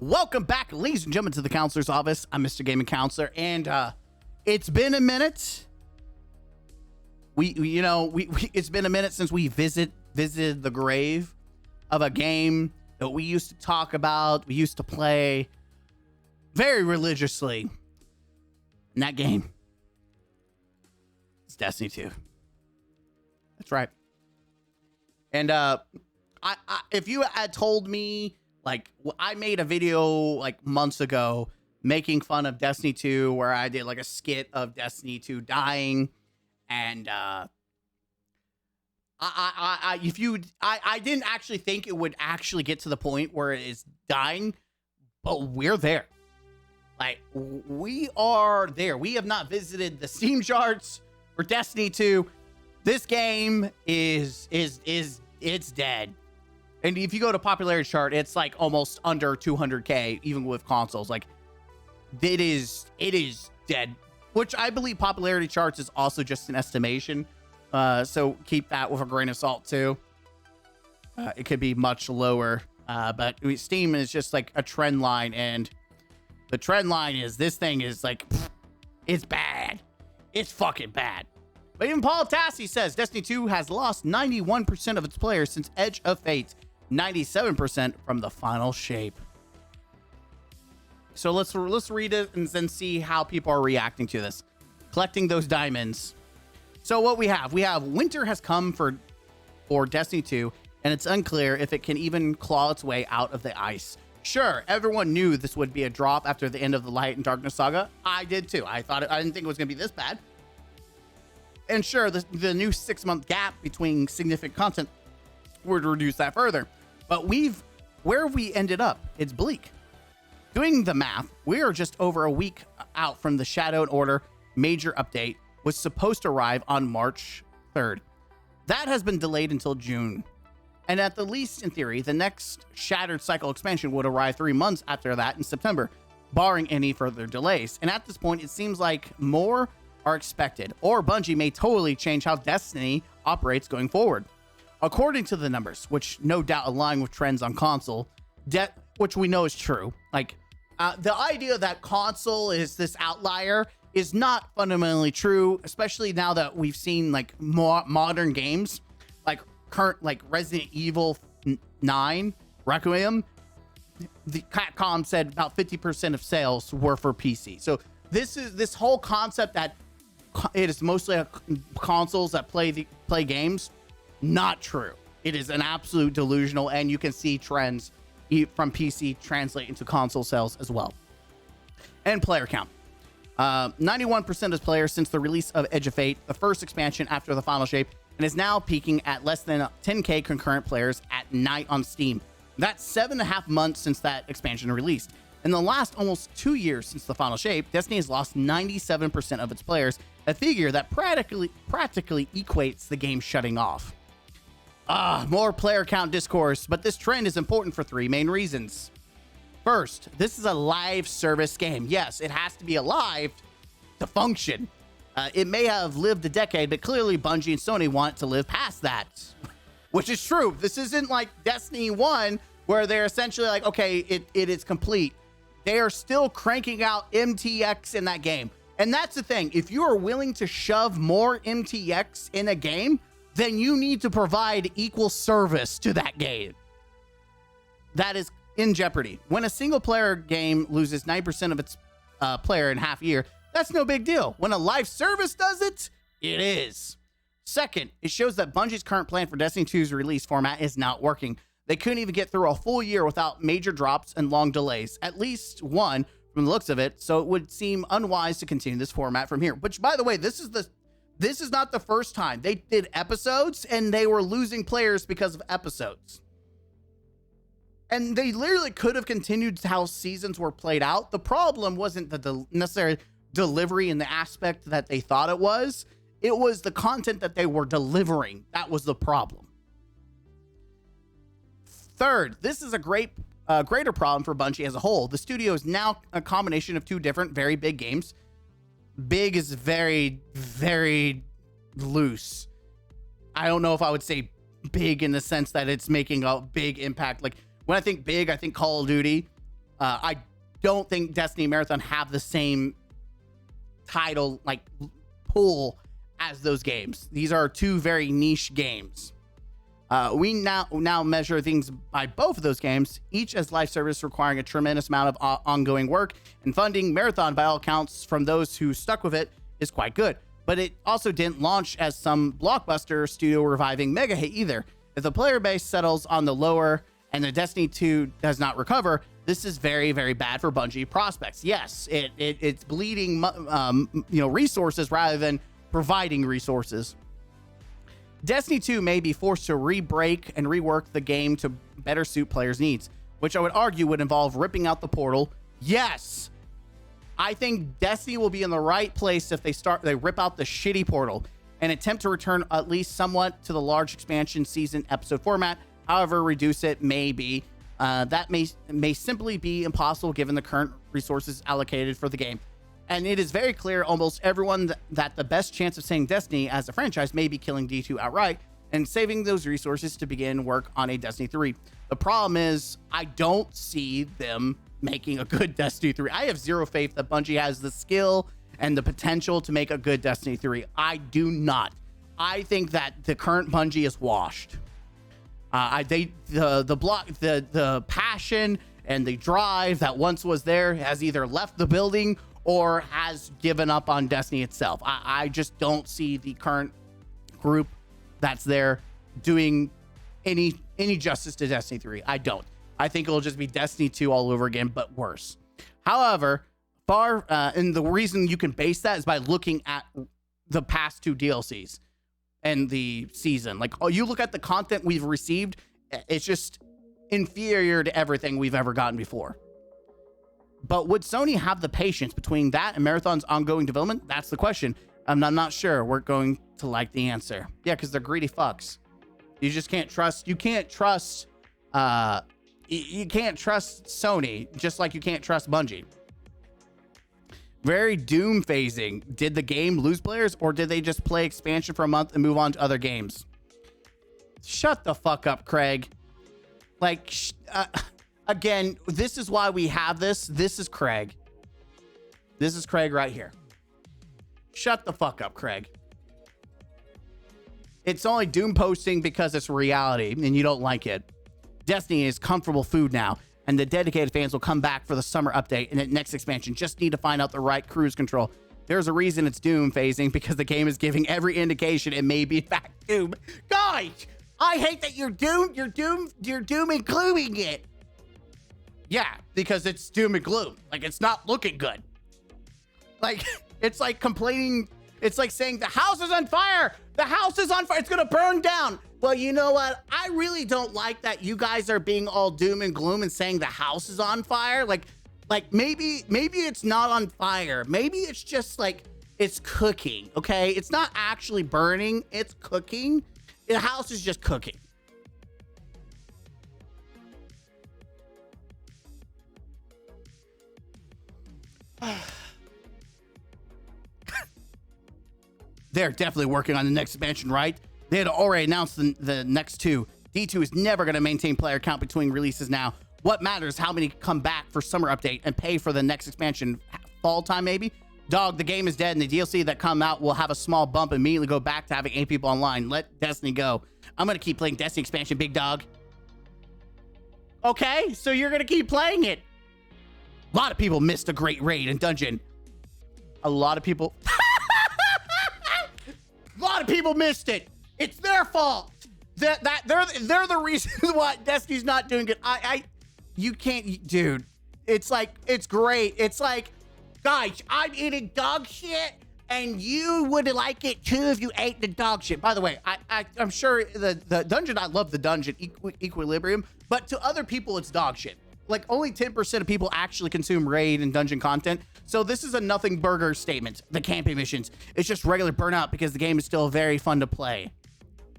Welcome back, ladies and gentlemen, to the Counselor's Office. I'm Mr. Gaming Counselor, and it's been a minute. It's been a minute since we visited the grave of a game that we used to talk about, we used to play very religiously. And that game is Destiny 2. That's right. And if you had told me, like, I made a video like months ago making fun of Destiny 2 where I did like a skit of Destiny 2 dying, and I didn't actually think it would actually get to the point where it is dying, but we're there. Like, we are there. We have not visited the Steam charts for Destiny 2. This game is dead. And if you go to popularity chart, it's like almost under 200K, even with consoles. Like, it is dead, which I believe popularity charts is also just an estimation. So keep that with a grain of salt too. It could be much lower, but Steam is just like a trend line, and the trend line is this thing is like, it's bad. It's fucking bad. But even Paul Tassi says Destiny 2 has lost 91% of its players since Edge of Fate, 97% from the final shape. So let's read it and then see how people are reacting to this. Collecting those diamonds. So what we have winter has come for Destiny 2, and it's unclear if it can even claw its way out of the ice. Sure, everyone knew this would be a drop after the end of the Light and Darkness saga. I did too. I didn't think it was going to be this bad. And sure, the new 6-month gap between significant content would reduce that further. But where we ended up, it's bleak. Doing the math, we are just over a week out from the Shadow and Order major update, was supposed to arrive on March 3rd. That has been delayed until June. And at the least, in theory, the next Shattered Cycle expansion would arrive 3 months after that in September, barring any further delays. And at this point, it seems like more are expected, or Bungie may totally change how Destiny operates going forward. According to the numbers, which no doubt align with trends on console, which we know is true, like the idea that console is this outlier is not fundamentally true, especially now that we've seen like more modern games, like Resident Evil 9 Requiem. The Capcom said about 50% of sales were for PC. So this whole concept that it is mostly consoles that play games, not true. It is an absolute delusional, and you can see trends from PC translate into console sales as well. And player count. 91% of players since the release of Edge of Fate, the first expansion after the final shape, and is now peaking at less than 10K concurrent players at night on Steam. That's 7.5 months since that expansion released. In the last almost 2 years since the final shape, Destiny has lost 97% of its players, a figure that practically equates the game shutting off. More player count discourse, but this trend is important for 3 main reasons. First, this is a live service game. Yes, it has to be alive to function. It may have lived a decade, but clearly Bungie and Sony want it to live past that, which is true. This isn't like Destiny 1, where they're essentially like, okay, it is complete. They are still cranking out MTX in that game. And that's the thing. If you are willing to shove more MTX in a game, then you need to provide equal service to that game. That is in jeopardy. When a single player game loses 9% of its player in half a year, that's no big deal. When a live service does it, it is. Second, it shows that Bungie's current plan for Destiny 2's release format is not working. They couldn't even get through a full year without major drops and long delays, at least one from the looks of it, so it would seem unwise to continue this format from here. Which, by the way, this is not the first time. They did episodes, and they were losing players because of episodes. And they literally could have continued how seasons were played out. The problem wasn't the necessary delivery in the aspect that they thought it was. It was the content that they were delivering. That was the problem. Third, this is a greater problem for Bungie as a whole. The studio is now a combination of 2 different, very big games. Big is very, very loose. I don't know if I would say big in the sense that it's making a big impact. Like, when I think big, I think Call of Duty. I don't think Destiny and Marathon have the same title like pool as those games. These are two very niche games. We now measure things by both of those games, each as live service requiring a tremendous amount of ongoing work and funding. Marathon, by all accounts, from those who stuck with it, is quite good. But it also didn't launch as some blockbuster studio reviving mega hit either. If the player base settles on the lower and the Destiny 2 does not recover, this is very, very bad for Bungie prospects. Yes, it's bleeding resources rather than providing resources. Destiny 2 may be forced to re-break and rework the game to better suit players' needs, which I would argue would involve ripping out the portal. Yes, I think Destiny will be in the right place if they rip out the shitty portal and attempt to return at least somewhat to the large expansion season episode format. However, reduce it maybe. That may simply be impossible given the current resources allocated for the game. And it is very clear almost everyone that the best chance of saving Destiny as a franchise may be killing D2 outright and saving those resources to begin work on a Destiny 3. The problem is I don't see them making a good Destiny 3. I have zero faith that Bungie has the skill and the potential to make a good Destiny 3. I do not. I think that the current Bungie is washed. The passion and the drive that once was there has either left the building or has given up on Destiny itself. I just don't see the current group that's there doing any justice to Destiny 3. I don't. I think it'll just be Destiny 2 all over again, but worse. However, and the reason you can base that is by looking at the past two DLCs and the season. Like, you look at the content we've received, it's just inferior to everything we've ever gotten before. But would Sony have the patience between that and Marathon's ongoing development? That's the question. I'm not sure. We're going to like the answer. Yeah, because they're greedy fucks. You just can't trust. You can't trust Sony, just like you can't trust Bungie. Very doom phasing. Did the game lose players, or did they just play expansion for a month and move on to other games? Shut the fuck up, Craig. Like, again, this is why we have this. This is Craig. This is Craig right here. Shut the fuck up, Craig. It's only doom posting because it's reality and you don't like it. Destiny is comfortable food now, and the dedicated fans will come back for the summer update and the next expansion. Just need to find out the right cruise control. There's a reason it's doom phasing, because the game is giving every indication it may be in fact doom. Guys, I hate that you're doom and glooming it. Yeah, because it's doom and gloom. Like, it's not looking good. Like, it's like complaining. It's like saying the house is on fire. The house is on fire. It's going to burn down. Well, you know what? I really don't like that you guys are being all doom and gloom and saying the house is on fire. Like maybe it's not on fire. Maybe it's just like it's cooking. Okay. It's not actually burning. It's cooking. The house is just cooking. They're definitely working on the next expansion, right? They had already announced the next two. D2 is never going to maintain player count between releases now. What matters how many come back for summer update and pay for the next expansion. Fall time, maybe? Dog, the game is dead, and the DLC that come out will have a small bump and immediately go back to having 8 people online. Let Destiny go. I'm going to keep playing Destiny expansion, big dog. Okay, so you're going to keep playing it. A lot of people missed a great raid and dungeon. A lot of people... A lot of people missed it. It's their fault. They're the reason why Destiny's not doing good. You can't, dude. It's like, it's great. It's like, guys, I'm eating dog shit, and you would like it too if you ate the dog shit. By the way, I'm sure the dungeon, I love the dungeon Equilibrium, but to other people, it's dog shit. Like, only 10% of people actually consume raid and dungeon content. So this is a nothing burger statement. The camping missions, it's just regular burnout because the game is still very fun to play.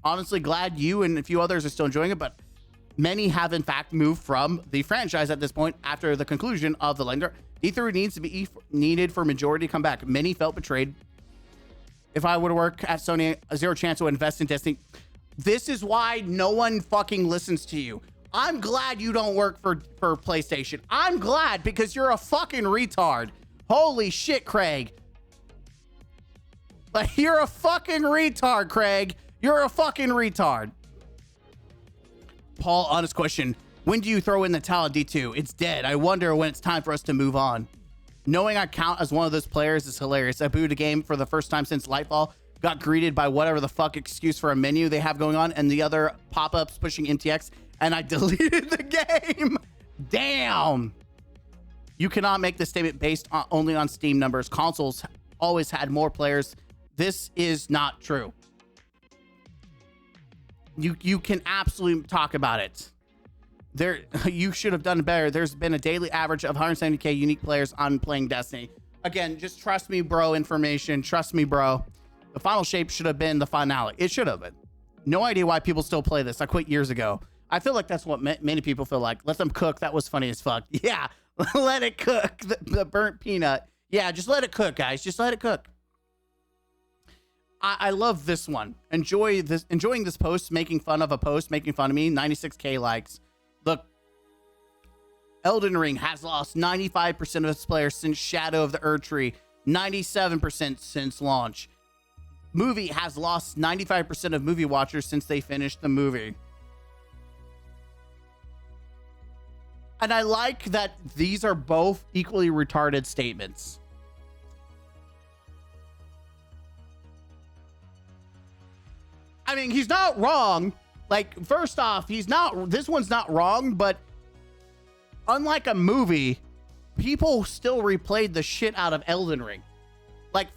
Honestly, glad you and a few others are still enjoying it, but many have in fact moved from the franchise at this point after the conclusion of the lender. E3 needs to be needed for majority to come back. Many felt betrayed. If I were to work at Sony, a zero chance to invest in Destiny. This is why no one fucking listens to you. I'm glad you don't work for PlayStation. I'm glad because you're a fucking retard. Holy shit, Craig. Like, you're a fucking retard, Craig. You're a fucking retard. Paul, honest question. When do you throw in the towel at D2? It's dead. I wonder when it's time for us to move on. Knowing I count as one of those players is hilarious. I booted a game for the first time since Lightfall. Got greeted by whatever the fuck excuse for a menu they have going on and the other pop-ups pushing MTX, and I deleted the game. Damn. You cannot make this statement based only on Steam numbers. Consoles always had more players. This is not true. You can absolutely talk about it. You should have done better. There's been a daily average of 170k unique players on playing Destiny. Again, just trust me, bro. Information. Trust me, bro. The final shape should have been the finale. It should have been. No idea why people still play this. I quit years ago. I feel like that's what many people feel like. Let them cook. That was funny as fuck. Yeah, let it cook. The burnt peanut. Yeah, just let it cook, guys. Just let it cook. I love this one. Enjoying this post, making fun of a post, making fun of me. 96k likes. Look, Elden Ring has lost 95% of its players since Shadow of the Erdtree. 97% since launch. Movie has lost 95% of movie watchers since they finished the movie. And I like that these are both equally retarded statements. I mean, he's not wrong. Like, first off, this one's not wrong, but unlike a movie, people still replayed the shit out of Elden Ring. Like,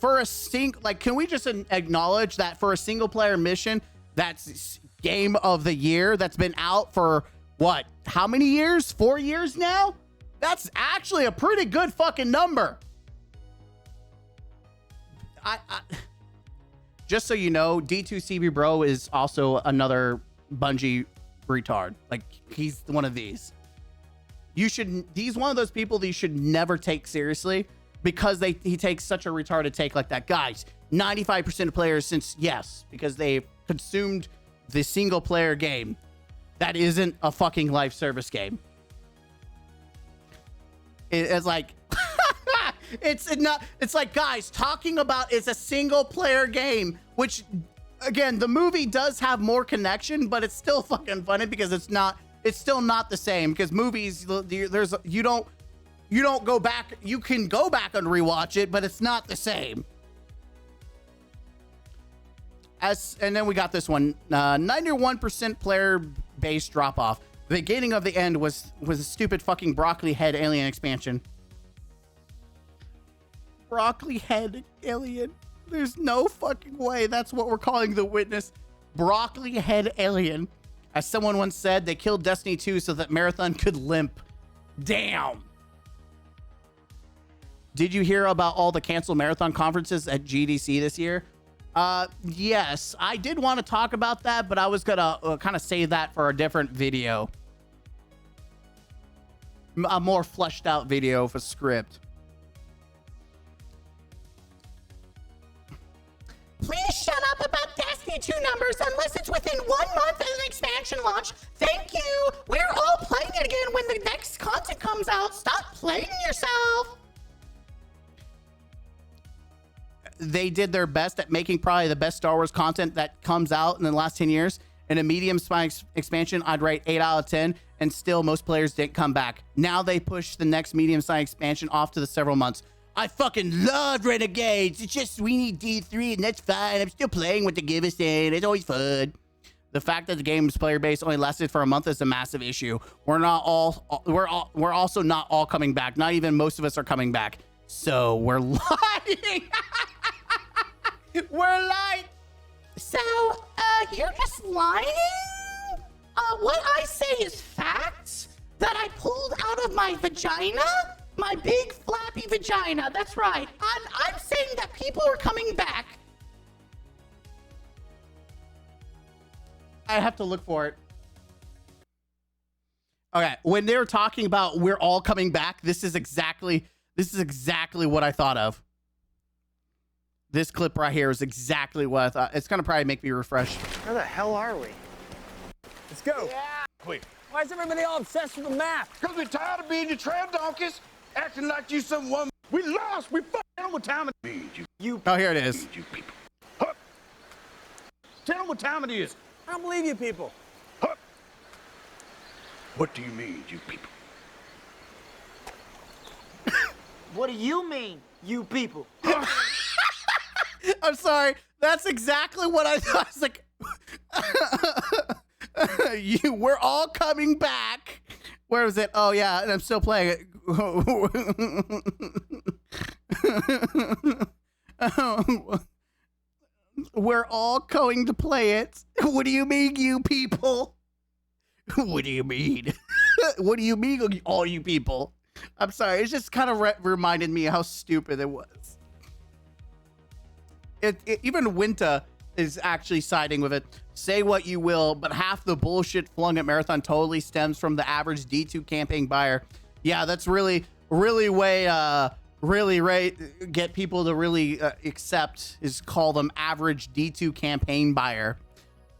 can we just acknowledge that for a single player mission, that's game of the year that's been out for what? How many years? 4 years now? That's actually a pretty good fucking number. Just so you know, D2CB Bro is also another Bungie retard. Like, he's one of these. He's one of those people that you should never take seriously because he takes such a retarded take like that. Guys, 95% of players because they consumed the single player game. That isn't a fucking live service game. It's like, it's like, guys, talking about it's a single player game, which again, the movie does have more connection, but it's still fucking funny because it's still not the same because movies, you don't go back. You can go back and rewatch it, but it's not the same. And then we got this one, 91% player base drop off. The beginning of the end was a stupid fucking broccoli head alien expansion. Broccoli head alien. There's no fucking way. That's what we're calling the witness. Broccoli head alien. As someone once said, they killed Destiny 2 so that Marathon could limp. Damn. Did you hear about all the canceled Marathon conferences at GDC this year? Yes, I did want to talk about that, but I was gonna kind of save that for a different video. A more fleshed out video of a script. Please shut up about Destiny 2 numbers unless it's within 1 month of an expansion launch. Thank you. We're all playing it again when the next content comes out. Stop playing yourself. They did their best at making probably the best Star Wars content that comes out in the last 10 years. In a medium size expansion, I'd rate 8 out of 10, and still most players didn't come back. Now they push the next medium size expansion off to the several months. I fucking love Renegades. It's just we need D3 and that's fine. I'm still playing what they give us in. It's always fun. The fact that the game's player base only lasted for a month is a massive issue. We're also not all coming back. Not even most of us are coming back. So we're lying. We're lying. So, you're just lying? What I say is facts that I pulled out of my vagina? My big flappy vagina. That's right. I'm saying that people are coming back. I have to look for it. Okay, when they were talking about we're all coming back, this is exactly what I thought of. This clip right here is exactly what I thought. It's gonna probably make me refresh. Where the hell are we? Let's go. Yeah. Wait, Why is everybody all obsessed with the map? Because we're tired of being your trail donkeys, acting like you some woman. We lost. We fucked. Tell them what time it is. Oh, here it is. You people. Hup. Tell them what time it is. I don't believe you people. Hup. What do you mean, you people? What do you mean, you people? I'm sorry. That's exactly what I thought. I was like, we're all coming back. Where is it? Oh, yeah. And I'm still playing it. We're all going to play it. What do you mean, you people? What do you mean? What do you mean, all you people? I'm sorry. It just kind of reminded me how stupid it was. Even Winter is actually siding with it. Say what you will, but half the bullshit flung at Marathon totally stems from the average D2 campaign buyer. Yeah, that's really get people to really accept is call them average D2 campaign buyer.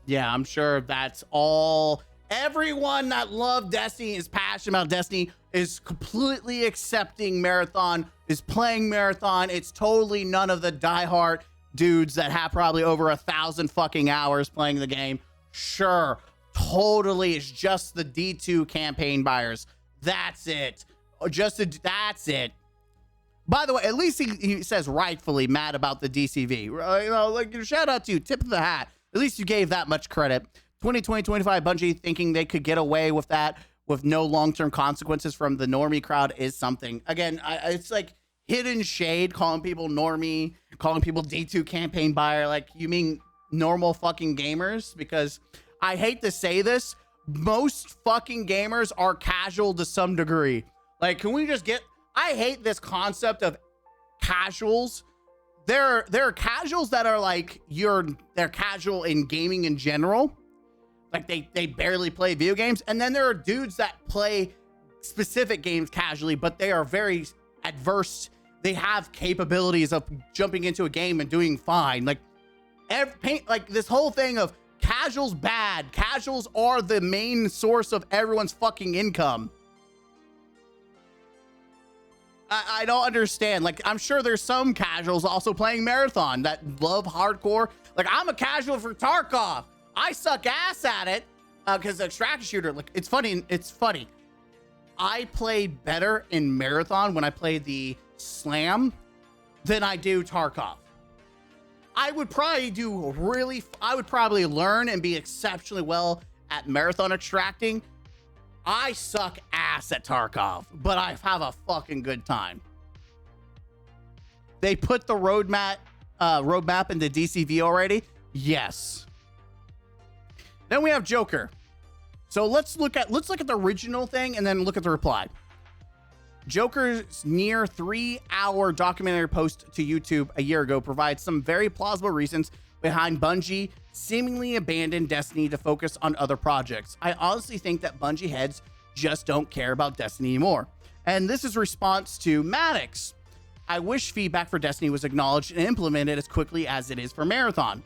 Yeah, I'm sure that's all. Everyone that loved Destiny, is passionate about Destiny, is completely accepting Marathon, is playing Marathon. It's totally none of the diehard dudes that have probably over 1,000 fucking hours playing the game. Sure, totally, it's just the D2 campaign buyers. That's it. That's it. By the way, at least he says rightfully mad about the DCV. You know, like, shout out to you, tip of the hat. At least you gave that much credit. 2020-25 Bungie thinking they could get away with that with no long-term consequences from the normie crowd is something. Again, it's like hidden shade, calling people normie, calling people D2 campaign buyer. Like, you mean normal fucking gamers? Because I hate to say this, most fucking gamers are casual to some degree. Like, can we just get... I hate this concept of casuals. There are casuals that are like, they're casual in gaming in general. Like, they barely play video games. And then there are dudes that play specific games casually, but they are very adverse. They have capabilities of jumping into a game and doing fine. Like, this whole thing of casuals bad. Casuals are the main source of everyone's fucking income. I don't understand. Like, I'm sure there's some casuals also playing Marathon that love hardcore. Like, I'm a casual for Tarkov. I suck ass at it because the extraction shooter. Like, it's funny. It's funny. I played better in Marathon when I played the Slam than I do Tarkov. I would probably learn and be exceptionally well at Marathon extracting. I suck ass at Tarkov, but I have a fucking good time. They put the roadmap into DCV already? Yes. Then we have Joker. So let's look at the original thing and then look at the reply. Joker's near 3-hour documentary post to YouTube a year ago provides some very plausible reasons behind Bungie seemingly abandoned Destiny to focus on other projects. I honestly think that Bungie heads just don't care about Destiny anymore. And this is response to Maddox. I wish feedback for Destiny was acknowledged and implemented as quickly as it is for Marathon.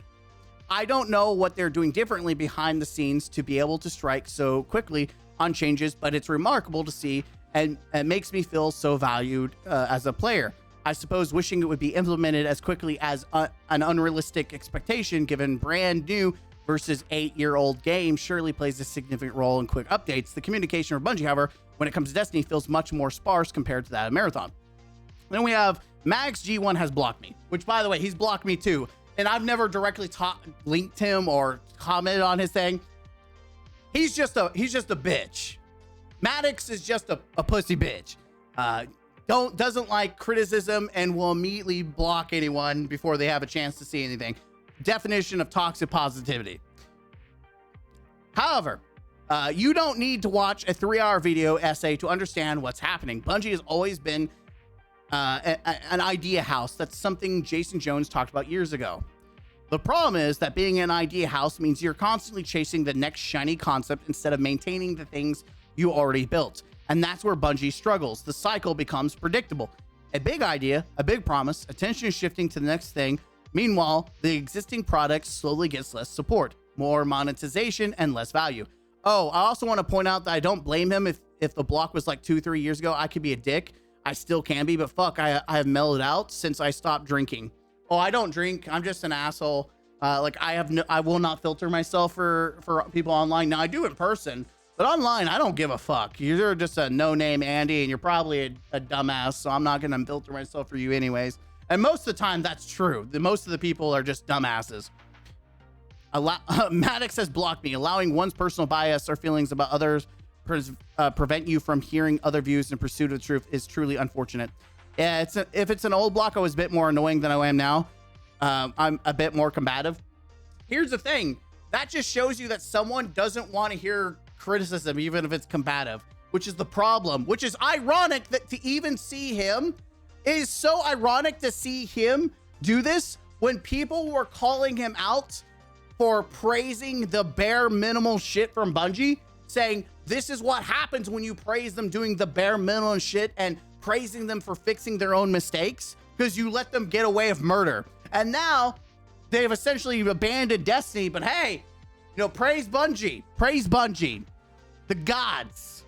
I don't know what they're doing differently behind the scenes to be able to strike so quickly on changes, but it's remarkable to see and it makes me feel so valued as a player. I suppose wishing it would be implemented as quickly as an unrealistic expectation given brand new versus 8-year-old game surely plays a significant role in quick updates. The communication of Bungie, however, when it comes to Destiny feels much more sparse compared to that of Marathon. Then we have Max G1 has blocked me, which by the way, he's blocked me too. And I've never directly linked him or commented on his thing. He's just a bitch. Maddox is just a pussy bitch. Doesn't like criticism and will immediately block anyone before they have a chance to see anything. Definition of toxic positivity. However, you don't need to watch a 3-hour video essay to understand what's happening. Bungie has always been an idea house. That's something Jason Jones talked about years ago. The problem is that being an idea house means you're constantly chasing the next shiny concept instead of maintaining the things you already built. And that's where Bungie struggles. The cycle becomes predictable. A big idea, a big promise, attention is shifting to the next thing. Meanwhile, the existing product slowly gets less support, more monetization, and less value. Oh, I also want to point out that I don't blame him if the block was like 2-3 years ago. I could be a dick. I still can be, but fuck, I have mellowed out since I stopped drinking. Oh, I don't drink. I'm just an asshole. Like I will not filter myself for people online. Now I do in person, but online I don't give a fuck. You're just a no-name Andy, and you're probably a dumbass. So I'm not gonna filter myself for you anyways. And most of the time that's true. Most of the people are just dumbasses. Maddox has blocked me. Allowing one's personal bias or feelings about others prevent you from hearing other views in pursuit of the truth is truly unfortunate. Yeah, if it's an old block, I was a bit more annoying than I am now. I'm a bit more combative. Here's the thing. That just shows you that someone doesn't want to hear criticism, even if it's combative, which is the problem, which is ironic that to even see him, it is so ironic to see him do this when people were calling him out for praising the bare minimal shit from Bungie, saying this is what happens when you praise them doing the bare minimum shit and praising them for fixing their own mistakes because you let them get away with murder. And now they've essentially abandoned Destiny, but hey, you know, praise Bungie, the gods.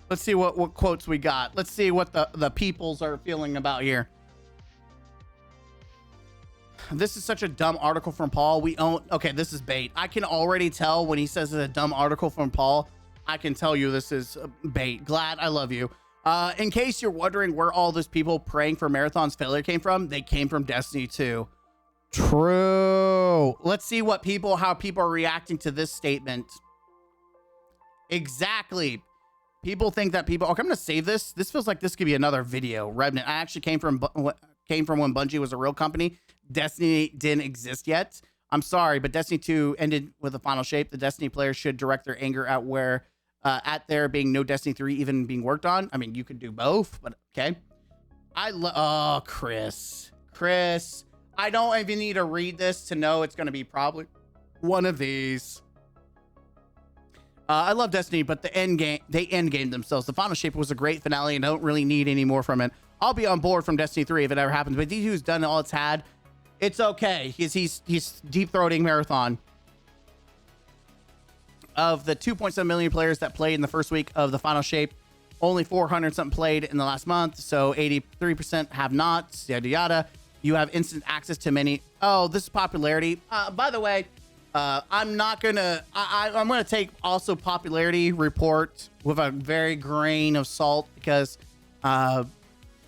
Let's see what quotes we got. Let's see what the peoples are feeling about here. This is such a dumb article from Paul. Okay, this is bait. I can already tell when he says it's a dumb article from Paul. I can tell you this is bait. Glad, I love you. In case you're wondering where all those people praying for Marathon's failure came from, they came from Destiny 2. True. Let's see how people are reacting to this statement. Exactly. People think that okay, I'm going to save this. This feels like this could be another video. Revenant. I actually came from when Bungie was a real company. Destiny didn't exist yet. I'm sorry, but Destiny 2 ended with a final shape. The Destiny players should direct their anger at there being no Destiny 3 even being worked on. I mean, you could do both, but okay. Oh, Chris, I don't even need to read this to know it's going to be probably one of these. I love Destiny, but they endgame themselves. The final shape was a great finale and don't really need any more from it. I'll be on board from Destiny 3 if it ever happens, but D2's done all it's had. It's okay. He's deep-throating Marathon. Of the 2.7 million players that played in the first week of the final shape, only 400 something played in the last month, so 83% have not, yada yada. You have instant access to many. Oh, this is popularity. By the way, I'm gonna take also popularity report with a very grain of salt because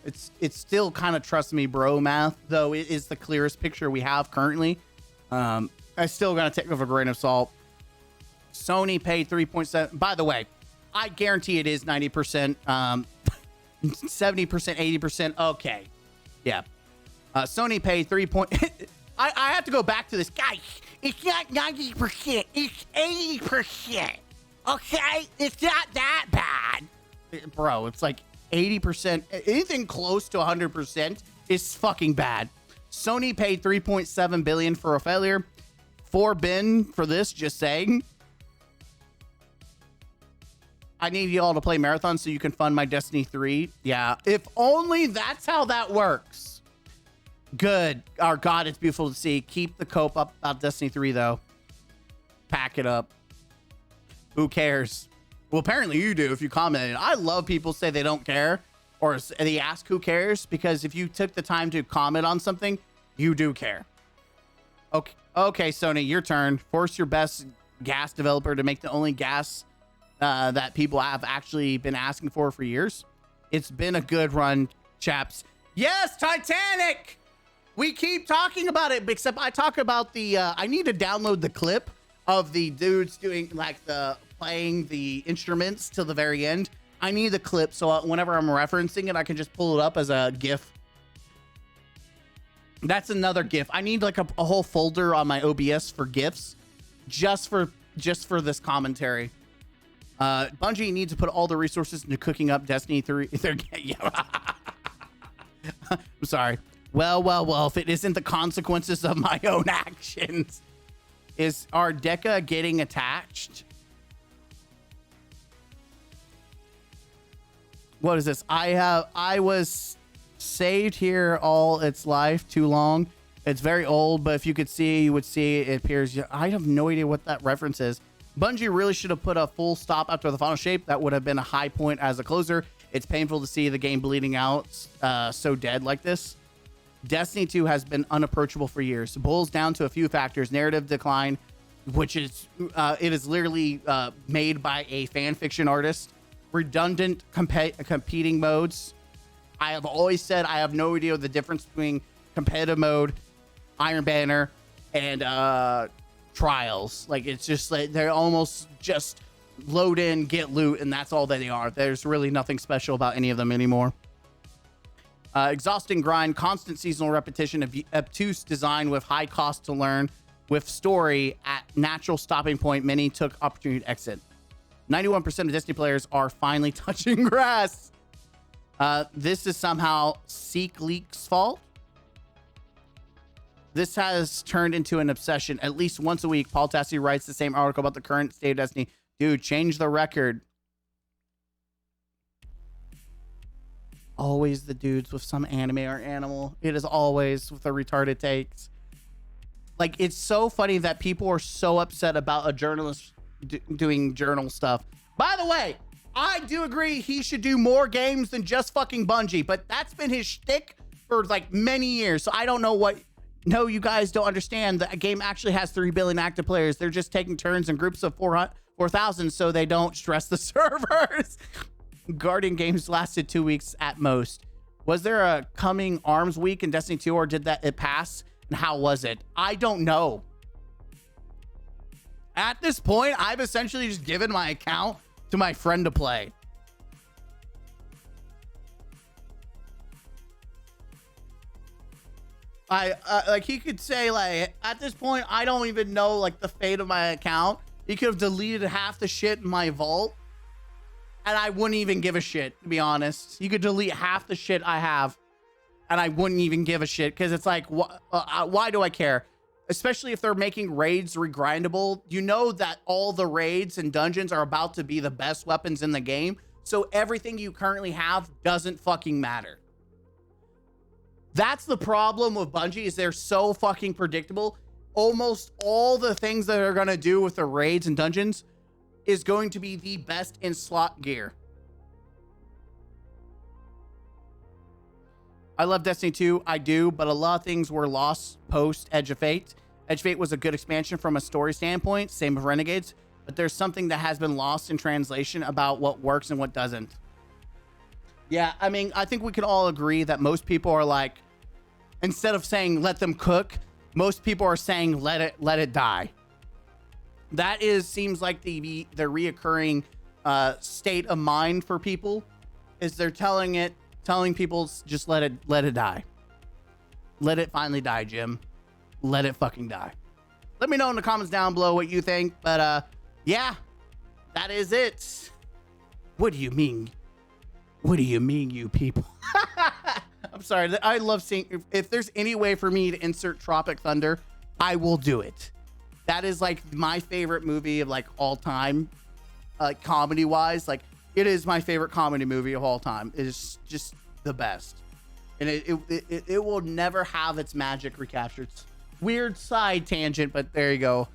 it's still kind of trust me bro math, though it is the clearest picture we have currently. I still gonna take it with a grain of salt. Sony paid 3.7. By the way, I guarantee it is 90%, 70%, 80%. Okay, yeah. Sony paid 3. I have to go back to this guy. It's not 90%. It's 80%. Okay, it's not that bad, bro. It's like 80%. Anything close to 100% is fucking bad. Sony paid 3.7 billion for a failure. 4 bin for this. Just saying. I need you all to play Marathon so you can fund my Destiny 3. Yeah, if only that's how that works. Good. Our God, it's beautiful to see. Keep the cope up about Destiny 3, though. Pack it up. Who cares? Well, apparently you do if you commented. I love people say they don't care or they ask who cares, because if you took the time to comment on something, you do care. Okay, Sony, your turn. Force your best gas developer to make the only gas that people have actually been asking for years. It's been a good run, chaps. Yes, Titanic! We keep talking about it, except I talk about the, I need to download the clip of the dudes doing like playing the instruments till the very end. I need the clip so whenever I'm referencing it, I can just pull it up as a GIF. That's another GIF. I need like a whole folder on my OBS for GIFs just for this commentary. Bungie needs to put all the resources into cooking up Destiny 3. I'm sorry. Well, if it isn't the consequences of my own actions. Is our Deca getting attached? What is this? I was saved here all its life too long. It's very old, but if you could see, you would see it appears. I have no idea what that reference is. Bungie really should have put a full stop after the final shape. That would have been a high point as a closer. It's painful to see the game bleeding out so dead like this. Destiny 2 has been unapproachable for years. It boils down to a few factors. Narrative decline, which is it is literally made by a fan fiction artist. Redundant competing modes. I have always said I have no idea the difference between competitive mode, Iron Banner, and Trials. Like, it's just like they're almost just load in, get loot, and that's all that they are. There's really nothing special about any of them anymore. Exhausting grind, constant seasonal repetition, obtuse design with high cost to learn, with story at natural stopping point. Many took opportunity to exit. 91% of Destiny players are finally touching grass. This is somehow Seek Leak's fault. This has turned into an obsession. At least once a week, Paul Tassi writes the same article about the current state of Destiny. Dude, change the record. Always the dudes with some anime or animal. It is always with the retarded takes. Like, it's so funny that people are so upset about a journalist doing journal stuff. By the way, I do agree he should do more games than just fucking Bungie, but that's been his shtick for like many years. So I don't know what. No, you guys don't understand that a game actually has 3 billion active players. They're just taking turns in groups of 4,000 so they don't stress the servers. Guardian games lasted 2 weeks at most. Was there a coming ARMS week in Destiny 2, or did it pass? And how was it? I don't know. At this point, I've essentially just given my account to my friend to play. Like, he could say, like, at this point, I don't even know, like, the fate of my account. He could have deleted half the shit in my vault, and I wouldn't even give a shit, to be honest. You could delete half the shit I have, and I wouldn't even give a shit, because it's like, why do I care? Especially if they're making raids regrindable. You know that all the raids and dungeons are about to be the best weapons in the game, so everything you currently have doesn't fucking matter. That's the problem with Bungie, is they're so fucking predictable. Almost all the things that they're going to do with the raids and dungeons is going to be the best in slot gear. I love Destiny 2, I do, but a lot of things were lost post Edge of Fate. Edge of Fate was a good expansion from a story standpoint, same with Renegades, but there's something that has been lost in translation about what works and what doesn't. Yeah, I mean, I think we can all agree that most people are like, instead of saying let them cook, most people are saying let it die. That seems like the reoccurring state of mind for people, is they're telling people just let it die. Let it finally die, Jim. Let it fucking die. Let me know in the comments down below what you think, but yeah, that is it. What do you mean? What do you mean, you people? I'm sorry. I love seeing, if there's any way for me to insert Tropic Thunder, I will do it. That is like my favorite movie of like all time, comedy wise. Like, it is my favorite comedy movie of all time. It is just the best. And it will never have its magic recaptured. Weird side tangent, but there you go.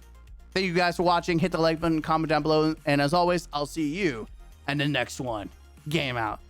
Thank you guys for watching. Hit the like button, comment down below. And as always, I'll see you in the next one. Game out.